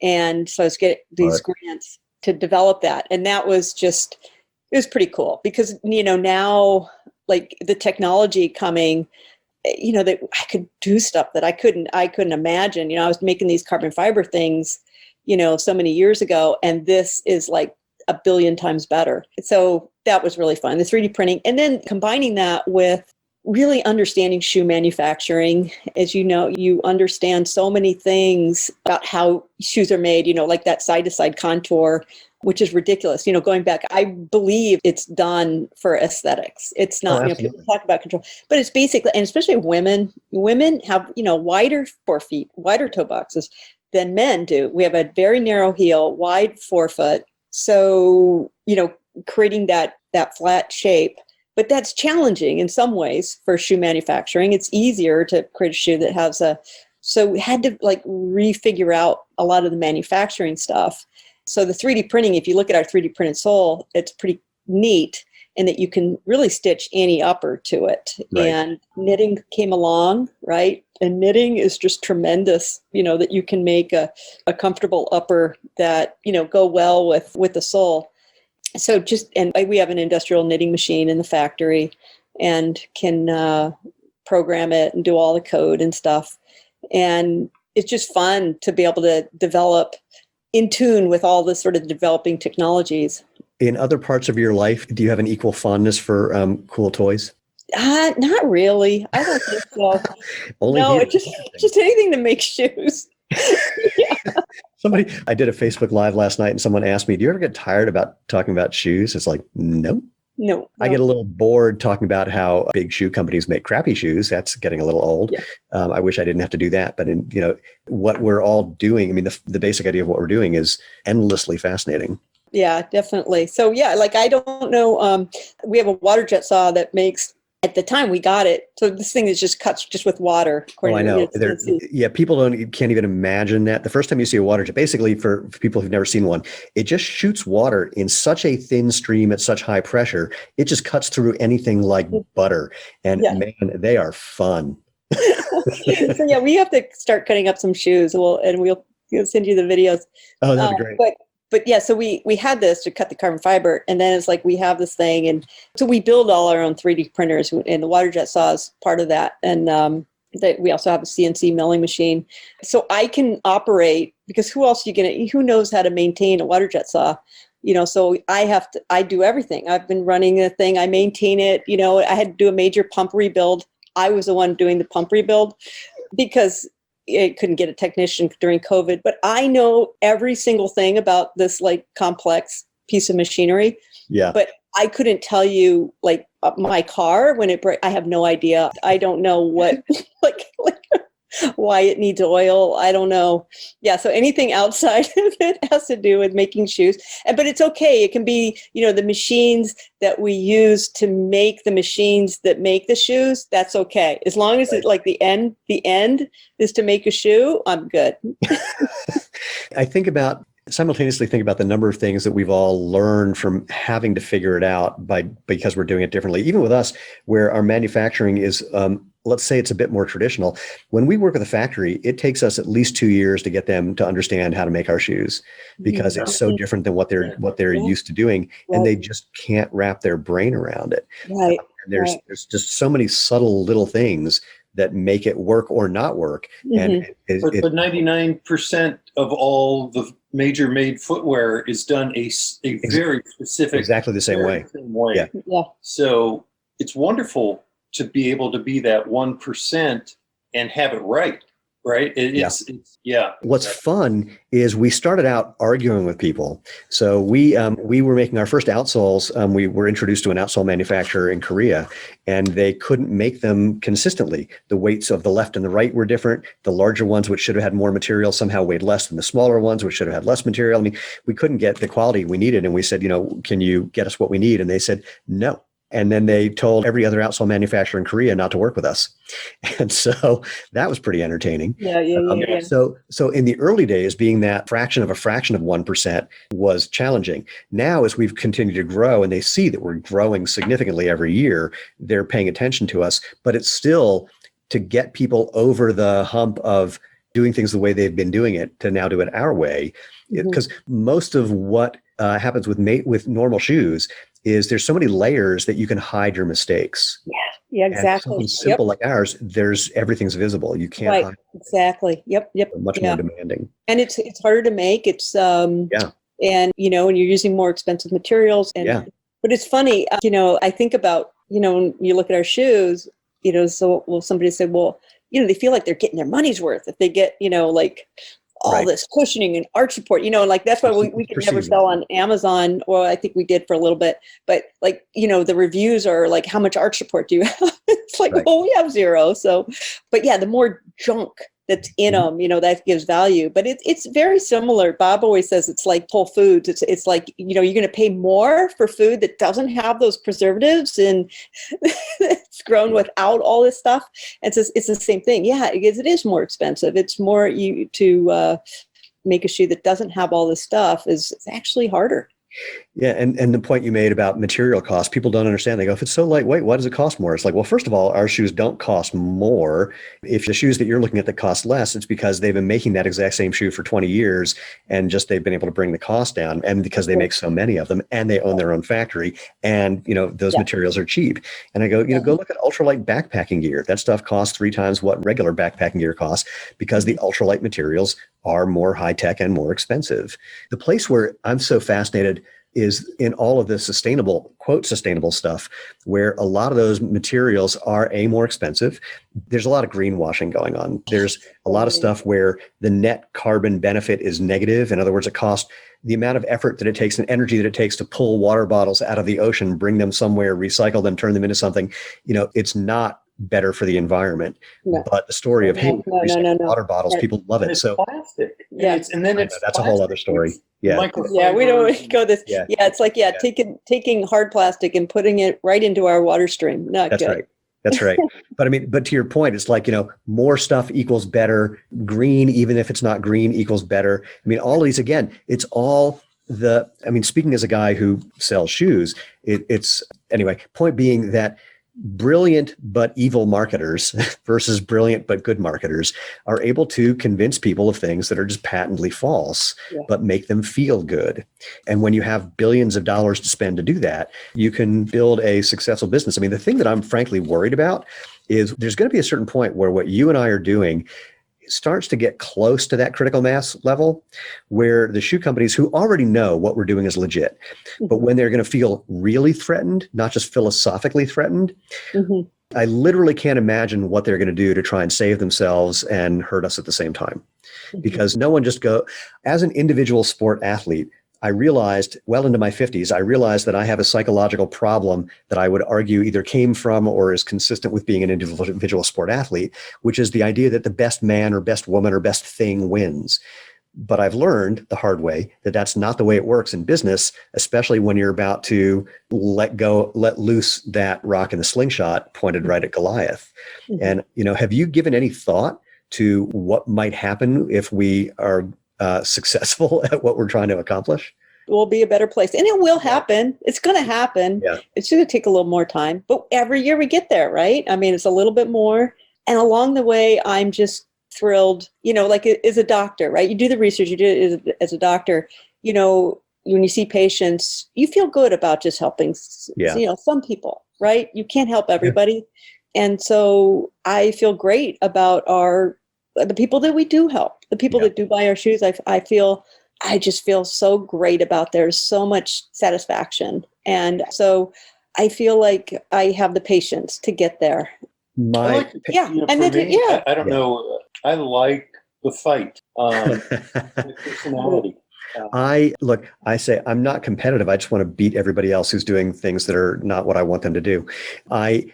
B: And so I was getting these grants to develop that. And that was it was pretty cool because, now like the technology coming, that I could do stuff that I couldn't imagine. I was making these carbon fiber things, so many years ago, and this is like a billion times better. So that was really fun, the 3D printing. And then combining that with really understanding shoe manufacturing. As you know, you understand so many things about how shoes are made, like that side-to-side contour, which is ridiculous. Going back, I believe it's done for aesthetics. It's not, people talk about control, but it's basically, and especially women have, wider forefeet, wider toe boxes than men do. We have a very narrow heel, wide forefoot. So, creating that flat shape, but that's challenging in some ways for shoe manufacturing. It's easier to create a shoe that has so we had to like refigure out a lot of the manufacturing stuff. So the 3D printing, if you look at our 3D printed sole, it's pretty neat in that you can really stitch any upper to it. Right. And knitting came along, right? And knitting is just tremendous, that you can make a comfortable upper that, go well with the sole. So and we have an industrial knitting machine in the factory and can program it and do all the code and stuff. And it's just fun to be able to develop in tune with all the sort of developing technologies.
A: In other parts of your life, do you have an equal fondness for cool toys?
B: Not really. I don't think so. No, it's just anything to make shoes. Yeah.
A: I did a Facebook Live last night and someone asked me, do you ever get tired about talking about shoes? It's like, no. I get a little bored talking about how big shoe companies make crappy shoes. That's getting a little old. Yeah. I wish I didn't have to do that. But what we're all doing, I mean, the basic idea of what we're doing is endlessly fascinating. Yeah,
B: definitely. So yeah, like I don't know. We have a Waterjet saw that makes, at the time we got it. So this thing is just cuts just with water.
A: Oh, I know. People can't even imagine that. The first time you see a Waterjet, basically for people who've never seen one, it just shoots water in such a thin stream at such high pressure. It just cuts through anything like butter. And man, they are fun.
B: So yeah, we have to start cutting up some shoes. We'll send you the videos.
A: Oh, that'd be great.
B: But yeah, so we had this to cut the carbon fiber, and then it's like we have this thing, and so we build all our own 3D printers, and the Waterjet saw is part of that, and we also have a CNC milling machine, so I can operate, because who knows how to maintain a Waterjet saw, so I do everything. I've been running the thing, I maintain it, I had to do a major pump rebuild. I was the one doing the pump rebuild because I couldn't get a technician during COVID, but I know every single thing about this like complex piece of machinery.
A: Yeah.
B: But I couldn't tell you like my car when it breaks. I have no idea. I don't know what like why it needs oil. I don't know. Yeah. So anything outside of it has to do with making shoes. But it's okay. It can be, the machines that we use to make the machines that make the shoes. That's okay. As long as it's like the end is to make a shoe, I'm good.
A: I simultaneously think about the number of things that we've all learned from having to figure it out because we're doing it differently. Even with us, where our manufacturing is, let's say it's a bit more traditional. When we work with a factory, it takes us at least 2 years to get them to understand how to make our shoes because it's so different than what they're used to doing, and they just can't wrap their brain around it.
B: Right.
A: And there's just so many subtle little things that make it work or not work. And
C: but 99% of all the major made footwear is done a very specific,
A: exactly the same way.
B: Yeah.
C: So it's wonderful to be able to be that 1% and have it right. It's
A: What's fun is we started out arguing with people. So we were making our first outsoles. We were introduced to an outsole manufacturer in Korea, and they couldn't make them consistently. The weights of the left and the right were different. The larger ones, which should have had more material, somehow weighed less than the smaller ones, which should have had less material. I mean, we couldn't get the quality we needed. And we said, can you get us what we need? And they said, no. And then they told every other outsole manufacturer in Korea not to work with us. And so that was pretty entertaining.
B: Yeah.
A: So in the early days, being that fraction of 1% was challenging. Now, as we've continued to grow and they see that we're growing significantly every year, they're paying attention to us. But it's still to get people over the hump of doing things the way they've been doing it to now do it our way. Because most of what happens with normal shoes is there's so many layers that you can hide your mistakes.
B: Yeah, exactly.
A: And something simple like ours, everything's visible. You can't hide.
B: Exactly. Yep.
A: Much more demanding.
B: And it's harder to make. It's and and you're using more expensive materials. But it's funny, I think about, when you look at our shoes, somebody said, well, they feel like they're getting their money's worth if they get, like all this cushioning and arch support, like that's why we could never sell on Amazon, or I think we did for a little bit, but like, the reviews are like, how much arch support do you have? It's like, well, we have 0. So, but the more junk that's in them, that gives value, but it's very similar. Bob always says it's like Whole Foods. It's like, you're going to pay more for food that doesn't have those preservatives and it's grown without all this stuff. And it's the same thing. Yeah, it is more expensive. It's more to make a shoe that doesn't have all this stuff is actually harder.
A: Yeah. And the point you made about material costs, people don't understand. They go, if it's so lightweight, why does it cost more? It's like, well, first of all, our shoes don't cost more. If the shoes that you're looking at that cost less, it's because they've been making that exact same shoe for 20 years and just they've been able to bring the cost down. And because they make so many of them and they own their own factory and, those materials are cheap. And I go, go look at ultralight backpacking gear. That stuff costs 3 times what regular backpacking gear costs because the ultralight materials are more high tech and more expensive. The place where I'm so fascinated is in all of the sustainable stuff, where a lot of those materials are more expensive. There's a lot of greenwashing going on. There's a lot of stuff where the net carbon benefit is negative. In other words, it costs the amount of effort that it takes and energy that it takes to pull water bottles out of the ocean, bring them somewhere, recycle them, turn them into something. it's not better for the environment. But the story of water bottles, people love it.
C: It's
A: so
C: plastic.
B: That's
C: a
A: whole other story.
B: We don't go this. Yeah, it's like taking hard plastic and putting it right into our water stream.
A: That's right. That's right. But to your point, it's like, more stuff equals better. Green, even if it's not green, equals better. All of these, again, it's all speaking as a guy who sells shoes, point being that brilliant but evil marketers versus brilliant but good marketers are able to convince people of things that are just patently false, but make them feel good. And when you have billions of dollars to spend to do that, you can build a successful business. The thing that I'm frankly worried about is there's going to be a certain point where what you and I are doing starts to get close to that critical mass level where the shoe companies who already know what we're doing is legit, but when they're going to feel really threatened, not just philosophically threatened, I literally can't imagine what they're going to do to try and save themselves and hurt us at the same time. Because no one as an individual sport athlete, I realized well into my 50s, I realized that I have a psychological problem that I would argue either came from or is consistent with being an individual sport athlete, which is the idea that the best man or best woman or best thing wins. But I've learned the hard way that that's not the way it works in business, especially when you're about to let loose that rock in the slingshot pointed right at Goliath. And, have you given any thought to what might happen if we are successful at what we're trying to accomplish?
B: We'll be a better place. And it will happen. It's going to happen.
A: Yeah.
B: It's going to take a little more time. But every year we get there, right? I mean, it's a little bit more. And along the way, I'm just thrilled, like as a doctor, right? You do the research, you do it as a doctor, when you see patients, you feel good about just helping, some people, right? You can't help everybody. Yeah. And so I feel great about the people that we do help, the people that do buy our shoes. I just feel so great about there's so much satisfaction. And so I feel like I have the patience to get there.
C: I don't know. I like the fight, the personality.
A: I say I'm not competitive. I just want to beat everybody else who's doing things that are not what I want them to do. My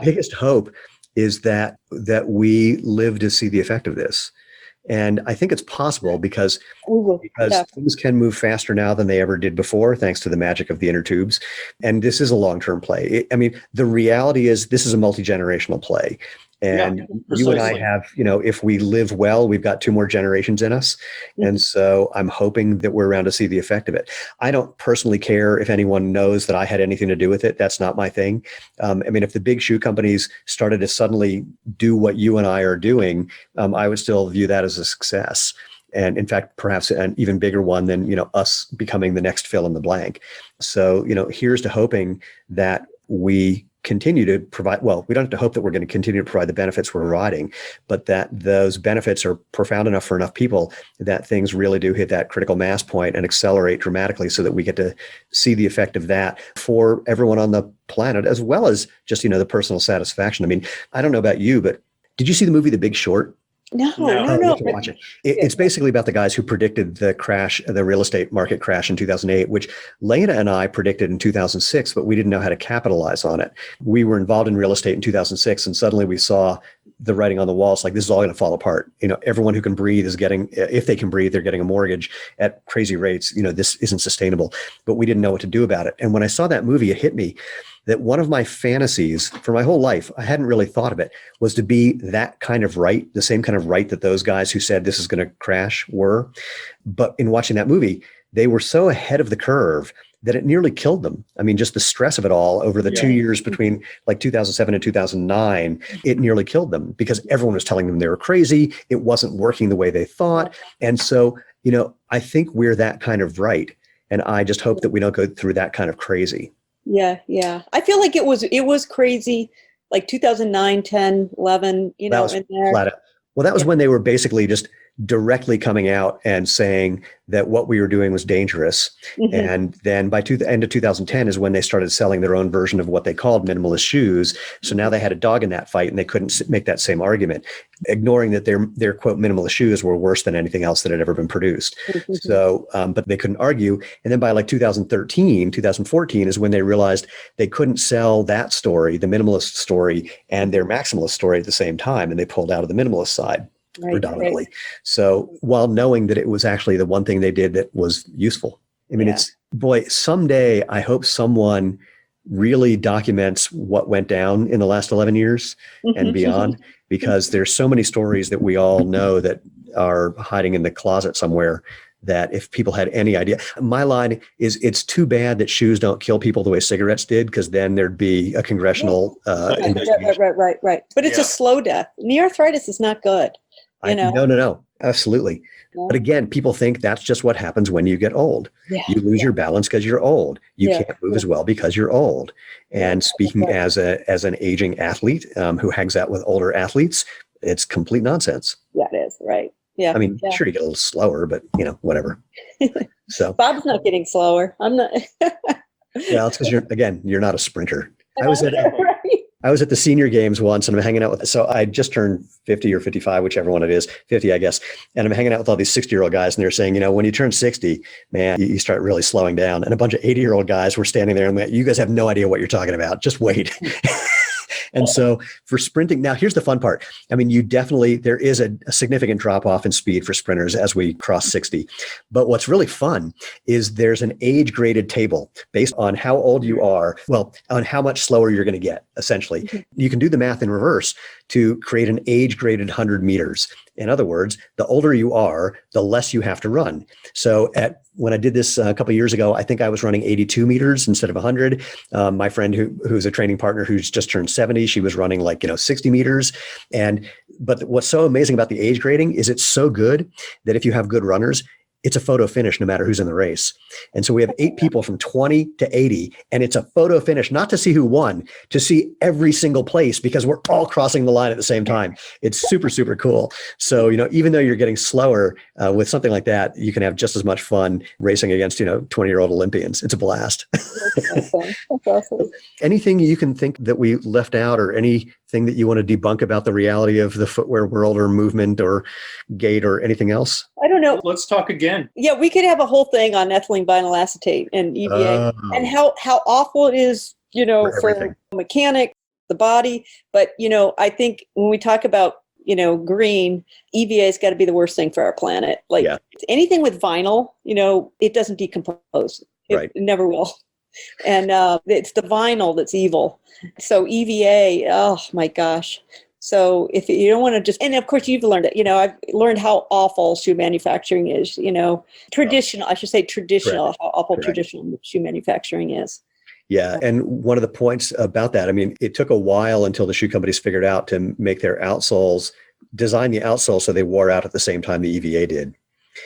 A: biggest hope is that we live to see the effect of this. And I think it's possible because things can move faster now than they ever did before, thanks to the magic of the inner tubes. And this is a long-term play. The reality is this is a multi-generational play. And you and I have, if we live well, we've got 2 more generations in us. Mm-hmm. And so I'm hoping that we're around to see the effect of it. I don't personally care if anyone knows that I had anything to do with it. That's not my thing. If the big shoe companies started to suddenly do what you and I are doing, I would still view that as a success. And in fact, perhaps an even bigger one than, us becoming the next fill in the blank. So, here's to hoping that we continue to provide, we don't have to hope that we're going to continue to provide the benefits we're providing, but that those benefits are profound enough for enough people that things really do hit that critical mass point and accelerate dramatically so that we get to see the effect of that for everyone on the planet, as well as just, the personal satisfaction. I don't know about you, but did you see the movie The Big Short?
B: No.
A: You can watch it. It's basically about the guys who predicted the real estate market crash in 2008, which Lena and I predicted in 2006, but we didn't know how to capitalize on it. We were involved in real estate in 2006, and suddenly we saw the writing on the wall. It's like, this is all going to fall apart. Everyone who can breathe is getting, if they can breathe, they're getting a mortgage at crazy rates. This isn't sustainable, but we didn't know what to do about it. And when I saw that movie, it hit me that one of my fantasies for my whole life, I hadn't really thought of it, was to be that kind of right, the same kind of right that those guys who said this is going to crash were. But in watching that movie, they were so ahead of the curve that it nearly killed them. Just the stress of it all over the 2 years between 2007 and 2009, it nearly killed them because everyone was telling them they were crazy. It wasn't working the way they thought. And so, I think we're that kind of right. And I just hope that we don't go through that kind of crazy.
B: Yeah. I feel like it was crazy, like 2009, 10, 11, that was in there.
A: Flat out. Well, that was when they were basically just directly coming out and saying that what we were doing was dangerous. Mm-hmm. And then by the end of 2010 is when they started selling their own version of what they called minimalist shoes. So now they had a dog in that fight and they couldn't make that same argument, ignoring that their quote minimalist shoes were worse than anything else that had ever been produced. Mm-hmm. So, but they couldn't argue. And then by 2013, 2014 is when they realized they couldn't sell that story, the minimalist story, and their maximalist story at the same time. And they pulled out of the minimalist side. Predominantly. Right. So while knowing that it was actually the one thing they did that was useful. Someday I hope someone really documents what went down in the last 11 years and beyond, because there's so many stories that we all know that are hiding in the closet somewhere that if people had any idea. My line is, it's too bad that shoes don't kill people the way cigarettes did, because then there'd be a congressional investigation.
B: Right. But it's a slow death. Knee arthritis is not good.
A: No, absolutely. Yeah. But again, people think that's just what happens when you get old. Yeah. You lose your balance because you're old. You can't move as well because you're old. And speaking as an aging athlete who hangs out with older athletes, it's complete nonsense.
B: Yeah, it is. Right. Yeah.
A: Sure, you get a little slower, but whatever. So
B: Bob's not getting slower. I'm not.
A: Well, it's because you're not a sprinter. I was at
B: Right?
A: I was at the senior games once and I'm hanging out with, so I just turned 50 or 55, whichever one it is, 50, I guess. And I'm hanging out with all these 60-year-old guys and they're saying, when you turn 60, man, you start really slowing down. And a bunch of 80-year-old guys were standing there and like, you guys have no idea what you're talking about. Just wait. And so for sprinting, now here's the fun part. I mean, there is a significant drop off in speed for sprinters as we cross 60. But what's really fun is there's an age graded table based on how old you are, on how much slower you're going to get, essentially. Mm-hmm. You can do the math in reverse to create an age graded 100 meters. In other words, the older you are, the less you have to run. So when I did this a couple of years ago, I think I was running 82 meters instead of 100. My friend who's a training partner who's just turned 70, she was running 60 meters. But what's so amazing about the age grading is it's so good that if you have good runners, it's a photo finish no matter who's in the race. And so we have 8 people from 20 to 80, and it's a photo finish, not to see who won, to see every single place because we're all crossing the line at the same time. It's super, super cool. So, even though you're getting slower with something like that, you can have just as much fun racing against, 20-year-old Olympians. It's a blast.
B: That's awesome. That's awesome.
A: Anything you can think that we left out or anything that you want to debunk about the reality of the footwear world or movement or gait or anything else?
B: I don't know.
C: Let's talk again.
B: Yeah, we could have a whole thing on ethylene vinyl acetate and EVA and how awful it is, for mechanic, the body. But, I think when we talk about, green, EVA has got to be the worst thing for our planet. Anything with vinyl, it doesn't decompose. It never will. And it's the vinyl that's evil. So EVA, oh my gosh. So if you don't want to just, and of course you've learned it, I've learned how awful shoe manufacturing is, traditional, I should say traditional, how awful traditional shoe manufacturing is.
A: Yeah. And one of the points about that, I mean, it took a while until the shoe companies figured out to make their outsoles, design the outsole so they wore out at the same time the EVA did.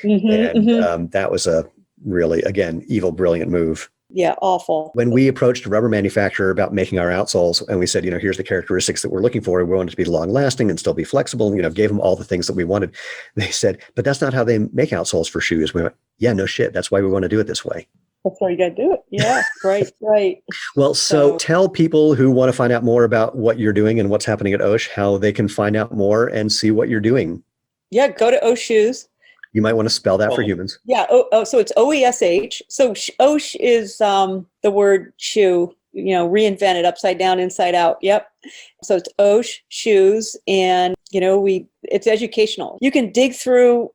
A: Mm-hmm, and that was a really, again, evil, brilliant move.
B: Yeah, awful.
A: When we approached a rubber manufacturer about making our outsoles and we said, here's the characteristics that we're looking for. We want it to be long lasting and still be flexible, gave them all the things that we wanted. They said, but that's not how they make outsoles for shoes. We went, yeah, no shit. That's why we want to do it this way.
B: That's why you got to do it. Yeah, right.
A: Well, so tell people who want to find out more about what you're doing and what's happening at OESH, how they can find out more and see what you're doing.
B: Yeah, go to OESH Shoes.
A: You might want to spell that for humans.
B: Yeah. So it's OESH. So OESH is the word shoe, reinvented upside down, inside out. Yep. So it's OESH Shoes. And, it's educational. You can dig through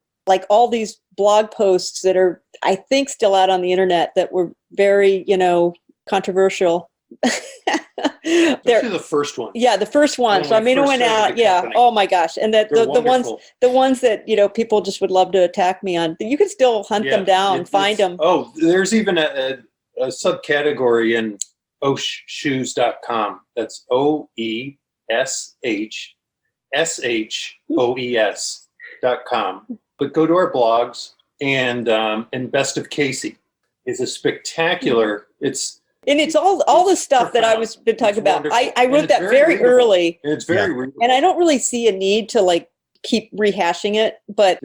B: all these blog posts that are, I think, still out on the internet that were very, controversial.
C: Especially the first one.
B: Yeah, the first one. So I mean, it went out. Yeah. Company. Oh my gosh. And the ones that people just would love to attack me on. You can still hunt them down, find them.
C: Oh, there's even a subcategory in OESHshoes.com. That's OESHshoes.com. But go to our blogs and Best of Casey is a spectacular.
B: And it's all the stuff that I was been talking about. I wrote that very early.
C: And it's very readable.
B: And I don't really see a need to keep rehashing it, but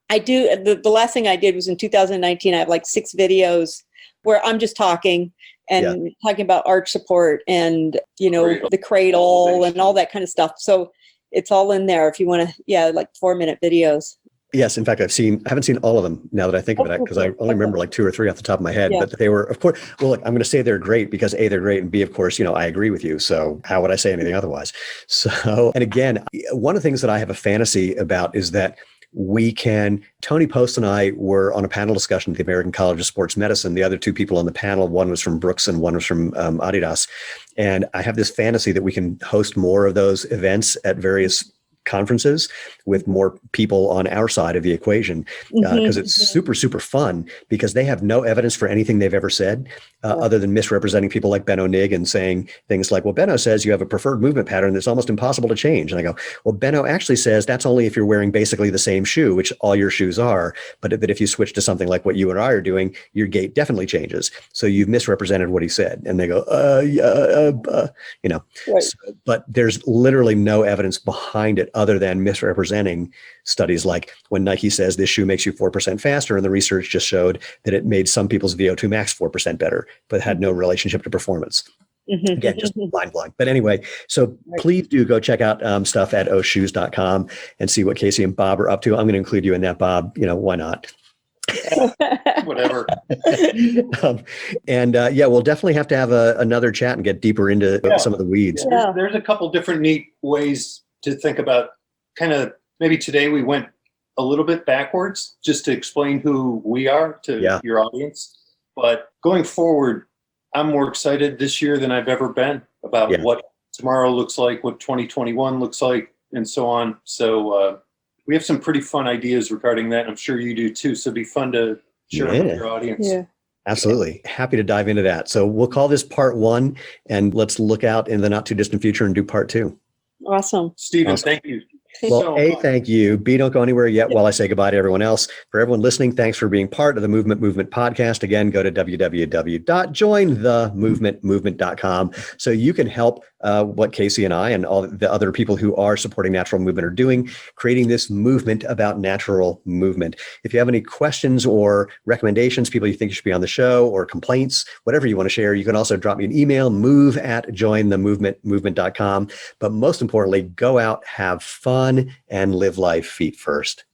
B: I do. The last thing I did was in 2019. I have 6 videos where I'm just talking and talking about arch support and the cradle and all that kind of stuff. So it's all in there if you want to. 4-minute videos.
A: Yes, in fact, I haven't seen all of them now that I think of it, because I only remember 2 or 3 off the top of my head. But they were, of course, well, look, I'm going to say they're great because A, they're great, and B, of course, I agree with you. So how would I say anything otherwise? So, and again, one of the things that I have a fantasy about is that Tony Post and I were on a panel discussion at the American College of Sports Medicine. The other 2 people on the panel, one was from Brooks and one was from Adidas. And I have this fantasy that we can host more of those events at various conferences with more people on our side of the equation, because it's super, super fun, because they have no evidence for anything they've ever said other than misrepresenting people like Benno Nigg and saying things like, well, Benno says you have a preferred movement pattern that's almost impossible to change. And I go, well, Benno actually says that's only if you're wearing basically the same shoe, which all your shoes are. But if you switch to something like what you and I are doing, your gait definitely changes. So you've misrepresented what he said. And they go,
B: Right.
A: So, but there's literally no evidence behind it other than misrepresenting studies like when Nike says this shoe makes you 4% faster, and the research just showed that it made some people's VO2 max 4% better, but had no relationship to performance. Again, just mind blowing. But anyway, so please do go check out stuff at oeshoes.com and see what Casey and Bob are up to. I'm going to include you in that, Bob. Why not?
C: Whatever.
A: We'll definitely have to have another chat and get deeper into some of the weeds.
C: Yeah, there's a couple different neat ways to think about kind of, maybe today we went a little bit backwards just to explain who we are to your audience. But going forward, I'm more excited this year than I've ever been about what tomorrow looks like, what 2021 looks like, and so on. So we have some pretty fun ideas regarding that. I'm sure you do too. So it'd be fun to share them with your audience.
B: Yeah.
A: Absolutely. Happy to dive into that. So we'll call this part 1, and let's look out in the not too distant future and do part 2.
B: Awesome.
C: Stephen, thank you.
A: Well, thank you. B, don't go anywhere yet while I say goodbye to everyone else. For everyone listening, thanks for being part of the Movement podcast. Again, go to www.jointhemovementmovement.com so you can help what Casey and I and all the other people who are supporting natural movement are doing, creating this movement about natural movement. If you have any questions or recommendations, people you think should be on the show, or complaints, whatever you want to share, you can also drop me an email, move@jointhemovementmovement.com. But most importantly, go out, have fun, and live life feet first.